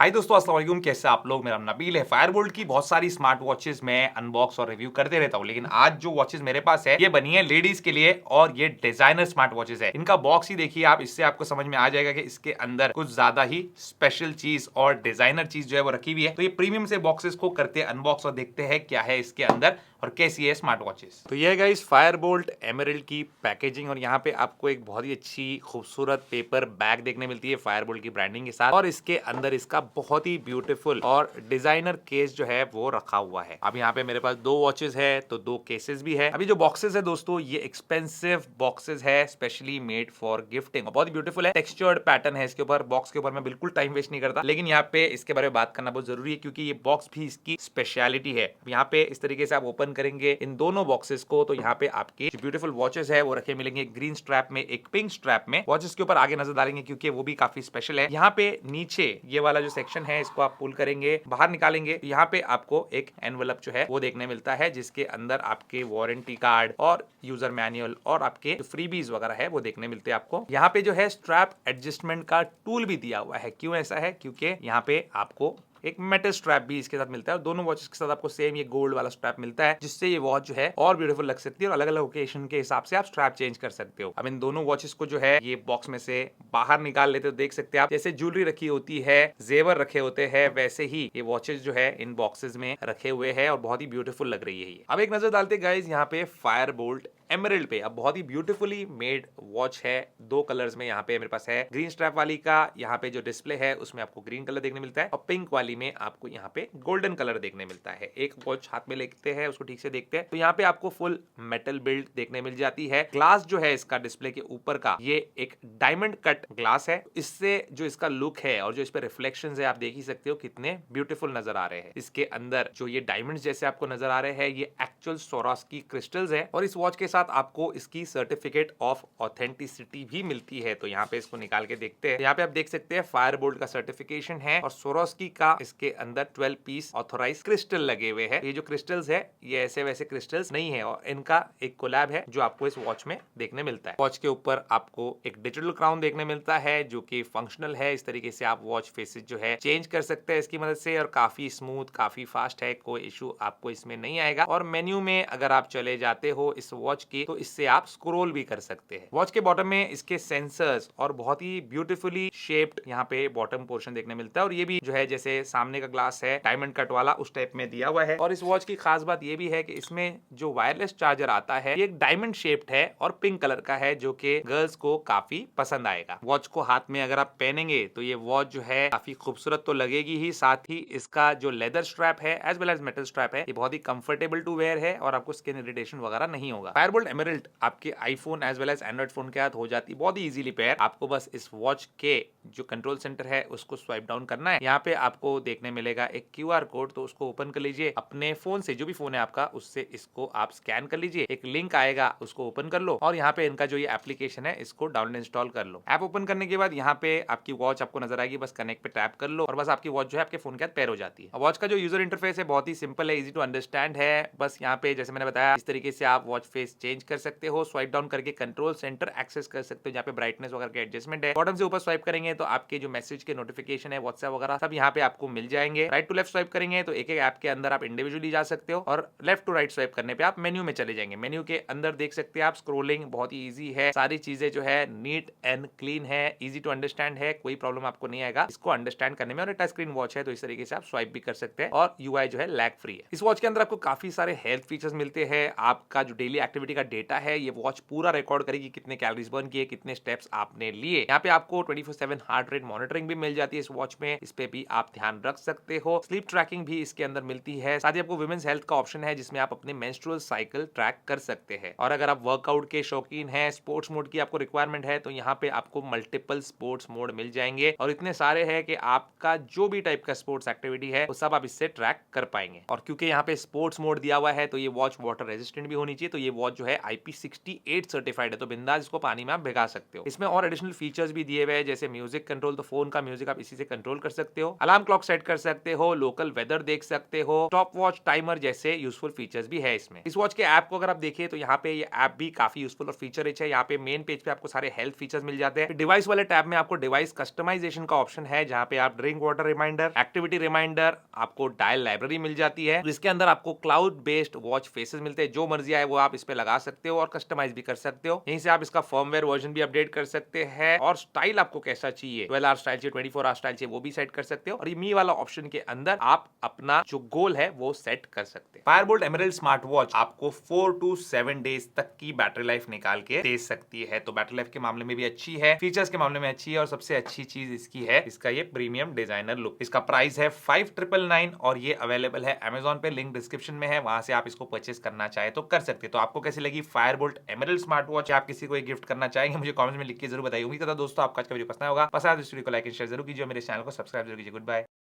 हाय दोस्तों, अस्सलाम वालेकुम। कैसे आप लोग? मेरा नाम नबील है। फायरबोल्ट की बहुत सारी स्मार्ट वॉचेस मैं अनबॉक्स और रिव्यू करते रहता हूँ, लेकिन आज जो वॉचेस मेरे पास है ये बनी है लेडीज के लिए और ये डिजाइनर स्मार्ट वॉचेस है। इनका बॉक्स ही देखिए आप, इससे आपको समझ में आ जाएगा कि इसके अंदर कुछ ज्यादा ही स्पेशल चीज और डिजाइनर चीज जो है वो रखी हुई है। तो ये प्रीमियम से बॉक्सेस को करते हैं अनबॉक्स और देखते हैं क्या है इसके अंदर और कैसी है स्मार्ट वॉचेस। तो ये गाइस फायरबोल्ट एमराल्ड की पैकेजिंग, और यहाँ पे आपको एक बहुत ही अच्छी खूबसूरत पेपर बैग देखने मिलती है फायरबोल्ट की ब्रांडिंग के साथ, और इसके अंदर इसका बहुत ही ब्यूटीफुल और डिजाइनर केस जो है वो रखा हुआ है। अब यहाँ पे मेरे पास दो वॉचेस है तो दो केसेस भी है। अभी जो बॉक्सेस है दोस्तों, ये एक्सपेंसिव बॉक्सेस है, स्पेशली मेड फॉर गिफ्टिंग, बहुत ही ब्यूटीफुल है। टेक्सचर्ड पैटर्न है इसके ऊपर, बॉक्स के ऊपर। मैं बिल्कुल टाइम वेस्ट नहीं करता, लेकिन यहाँ पे इसके बारे में बात करना बहुत जरूरी है क्योंकि ये बॉक्स भी इसकी स्पेशलिटी है। यहाँ पे इस तरीके से आप ओपन करेंगे इन दोनों बॉक्सेस को तो यहाँ पे आपके जो ब्यूटीफुल वॉचेस है वो रखे मिलेंगे, ग्रीन स्ट्रैप में, एक पिंक स्ट्रैप में। वॉचेस के ऊपर आगे नजर डालेंगे क्योंकि वो भी काफी स्पेशल है। यहाँ पे नीचे ये वाला जो सेक्शन है इसको आप पुल करेंगे, बाहर निकालेंगे, यहाँ पे आपको एक एनवलप जो है वो देखने मिलता है जिसके अंदर आपके वारंटी कार्ड और यूजर मैनुअल और आपके फ्रीबीज वगैरह है वो देखने मिलते हैं आपको। यहाँ पे जो है स्ट्रैप एडजस्टमेंट का टूल भी दिया हुआ है। क्यों ऐसा है? क्योंकि यहाँ पे आपको एक मेटल स्ट्रैप भी इसके साथ मिलता है और दोनों वॉचेस के साथ आपको सेम ये गोल्ड वाला स्ट्रैप मिलता है, जिससे ये वॉच जो है और ब्यूटीफुल लग सकती है और अलग अलग ओकेशन के हिसाब से आप स्ट्रैप चेंज कर सकते हो। अब इन दोनों वॉचेस को जो है ये बॉक्स में से बाहर निकाल लेते हो, देख सकते हैं आप जैसे ज्वेलरी रखी होती है, जेवर रखे होते हैं, वैसे ही ये वॉचेस जो है इन बॉक्सेस में रखे हुए हैं और बहुत ही ब्यूटीफुल लग रही है ये। अब एक नजर डालते गाइस यहाँ पे फायरबोल्ट एमराल्ड पे। अब बहुत ही ब्यूटीफुली मेड वॉच है, दो कलर्स में यहाँ पे मेरे पास है। ग्रीन स्ट्रैप वाली का यहाँ पे जो डिस्प्ले है उसमें आपको ग्रीन कलर देखने मिलता है और पिंक वाली में आपको यहाँ पे गोल्डन कलर देखने मिलता है। एक वॉच हाथ में लेते हैं, उसको ठीक से देखते हैं तो यहाँ पे आपको फुल मेटल बिल्ड देखने मिल जाती है। ग्लास जो है इसका डिस्प्ले के ऊपर का ये एक डायमंड कट ग्लास है। इससे जो इसका लुक है और जो इस पे रिफ्लेक्शंस है आप देख ही सकते हो कितने ब्यूटीफुल नजर आ रहे हैं। इसके अंदर जो ये डायमंड्स जैसे आपको नजर आ रहे हैं ये एक्चुअल Swarovski क्रिस्टल्स है और इस वॉच के साथ आपको इसकी सर्टिफिकेट ऑफ ऑथेंटिसिटी भी मिलती है। तो यहाँ पे इसको निकाल के देखते हैं। यहाँ पे आप देख सकते हैं फायरबोल्ट का सर्टिफिकेशन है और Swarovski का इसके अंदर 12 पीस ऑथोराइज क्रिस्टल लगे हुए हैं। ये जो क्रिस्टल्स है ये ऐसे वैसे क्रिस्टल्स नहीं है और इनका एक कोलैब है जो आपको इस वॉच में देखने मिलता है। वॉच के ऊपर आपको एक डिजिटल क्राउन देखने मिलता है जो कि फंक्शनल है। इस तरीके से आप वॉच फेसेस जो है चेंज कर सकते हैं इसकी मदद से और काफी स्मूथ, काफी फास्ट है, कोई इशू आपको इसमें नहीं आएगा। और मेन्यू में अगर आप चले जाते हो इस वॉच की तो इससे आप स्क्रॉल भी कर सकते हैं। वॉच के बॉटम में इसके सेंसर्स और बहुत ही ब्यूटीफुली शेप्ड यहाँ पे बॉटम पोर्शन देखने मिलता है और ये भी जो है जैसे सामने का ग्लास है डायमंड कट वाला उस टाइप में दिया हुआ है। और इस वॉच की खास बात ये भी है कि इसमें जो वायरलेस चार्जर आता है ये एक डायमंड शेप्ड है और पिंक कलर का है जो कि गर्ल्स को काफी पसंद आएगा। वॉच को हाथ में अगर आप पहनेंगे तो ये वॉच जो है काफी खूबसूरत तो लगेगी ही, साथ ही इसका जो लेदर स्ट्रैप है as well as metal strap है ये बहुत ही कंफर्टेबल टू वेयर है और आपको स्किन इरिटेशन वगैरह नहीं होगा। फायरबोल्ट एमराल्ड आपके iPhone as well as Android phone के साथ हो जाती है बहुत ही इजीली पेयर। आपको बस इस वॉच के जो कंट्रोल सेंटर है उसको स्वाइप डाउन करना है। यहाँ पे आपको देखने मिलेगा एक क्यूआर कोड, तो उसको ओपन कर लीजिए अपने फोन से, जो भी फोन है आपका उससे इसको आप स्कैन कर लीजिए। एक लिंक आएगा उसको ओपन कर लो और यहाँ पे इनका जो ये एप्लीकेशन है इसको डाउनलोड इंस्टॉल कर लो। ऐप ओपन करने के बाद यहाँ पे आपकी वॉच आपको नजर आएगी, बस कनेक्ट पे टैप कर लो और बस आपकी वॉच जो है आपके फोन के साथ पेयर हो जाती है। वॉच का जो यूजर इंटरफेस है बहुत ही सिंपल है, इजी टू अंडरस्टैंड है। बस यहाँ पे जैसे मैंने बताया इस तरीके से आप वॉच फेस चेंज कर सकते हो, स्वाइप डाउन करके कंट्रोल सेंटर एक्सेस कर सकते हो जहाँ पे ब्राइटनेस वगैरह के एडजस्टमेंट है। बॉटम से ऊपर स्वाइप करेंगे तो आपके जो मैसेज के नोटिफिकेशन है व्हाट्सएप वगैरह सब यहाँ पे आपको मिल जाएंगे। राइट टू लेफ्ट स्वाइप करेंगे तो एक एक ऐप के अंदर आप इंडिविजुअली जा सकते हो और लेफ्ट टू राइट स्वाइप करने पे आप मेन्यू में चले जाएंगे। मेन्यू के अंदर देख सकते हैं आप स्क्रोलिंग बहुत ही इजी है, सारी चीजें जो है नीट एंड क्लीन है, इजी टू अंडरस्टैंड है, कोई प्रॉब्लम आपको नहीं आएगा इसको अंडरस्टैंड करने में। और टच स्क्रीन वॉच है तो इस तरीके से आप स्वाइप भी कर सकते हैं और यूआई जो है लैग फ्री है। इस वॉच के अंदर आपको काफी सारे हेल्थ फीचर्स मिलते हैं। आपका जो डेली एक्टिविटी का डेटा है ये वॉच पूरा रिकॉर्ड करेगी, कितने कैलोरीज बर्न किए, कितने स्टेप्स आपने लिए। यहाँ पे आपको 24/7 हार्ट रेट मॉनिटरिंग भी मिल जाती है इस वॉच में, इस पे भी आप ध्यान रख सकते हो। स्लीप ट्रैकिंग भी इसके अंदर मिलती है, साथ ही आपको वुमेन्स हेल्थ का ऑप्शन है जिसमें आप अपने मेंस्ट्रुअल साइकिल ट्रैक कर सकते हैं। और अगर आप वर्कआउट के शौकीन हैं, स्पोर्ट्स मोड की आपको रिक्वायरमेंट है तो यहाँ पे आपको मल्टीपल स्पोर्ट्स मोड मिल जाएंगे और इतने सारे हैं कि आपका जो भी टाइप का स्पोर्ट्स एक्टिविटी है वो सब आप इससे ट्रैक कर पाएंगे। और क्योंकि यहाँ पे स्पोर्ट्स मोड दिया हुआ है तो ये वॉच वाटर रेजिस्टेंट भी होनी चाहिए, तो ये वॉच जो है IP68 सर्टिफाइड है, तो बिंदास इसको पानी में आप भिगा सकते हो। इसमें और एडिशनल फीचर्स भी दिए हुए हैं जैसे म्यूजिक कंट्रोल, तो फोन का म्यूजिक आप इसी से कंट्रोल कर सकते हो, अलार्म क्लॉक सेट कर सकते हो, लोकल वेदर देख सकते हो, स्टॉप वॉच टाइमर जैसे यूजफुल फीचर्स भी है इसमें। इस वॉच के ऐप को अगर आप देखिए तो यहाँ पे ये ऐप भी काफी यूजफुल और फीचर रिच है। यहाँ पे मेन पेज पे आपको सारे हेल्थ फीचर्स मिल जाते हैं। डिवाइस वाले टैब में आपको डिवाइस कस्टमाइजेशन का ऑप्शन है, जहाँ पे आप drink water reminder, activity reminder, आपको डायल लाइब्रेरी मिल जाती है। इसके अंदर आपको क्लाउड बेस्ड वॉच फेसेस मिलते हैं, जो मर्जी आए वो आप इस पे लगा सकते हो और कस्टमाइज भी कर सकते हो। यहीं से आप इसका फर्मवेयर वर्जन भी अपडेट कर सकते हैं और स्टाइल आपको कैसा चाहिए, 12 आवर स्टाइल चाहिए, 24 आवर स्टाइल चाहिए, वो भी सेट कर सकते हो। और ये मी वाला ऑप्शन के अंदर आप अपना जो गोल है वो सेट कर सकते हैं। फायरबोल्ट एमराल्ड स्मार्ट वॉच आपको 4 to 7 डेज तक की बैटरी लाइफ निकाल के दे सकती है, तो बैटरी लाइफ के मामले में भी अच्छी है, फीचर्स के मामले में अच्छी है, और सबसे अच्छी चीज इसकी है इसका ये प्रीमियम डिजाइनर लुक। इसका प्राइस है 5999 और ये अवेलेबल है Amazon पे, लिंक डिस्क्रिप्शन में है, वहां से आप इसको परचेस करना चाहे तो कर सकते हैं। तो आपको कैसी लगी फायरबोल्ट एमराल्ड स्मार्ट वॉच? आप किसी को एक गिफ्ट करना चाहेंगे मुझे कमेंट्स में लिख के जरूर बताइए। उम्मीद करता हूं दोस्तों आपका आज का वीडियो पसंद होगा। पसंद है तो वीडियो को लाइक एंड शेयर जरूर कीजिए, मेरे चैनल को सब्सक्राइब जरूर कीजिए। Good bye.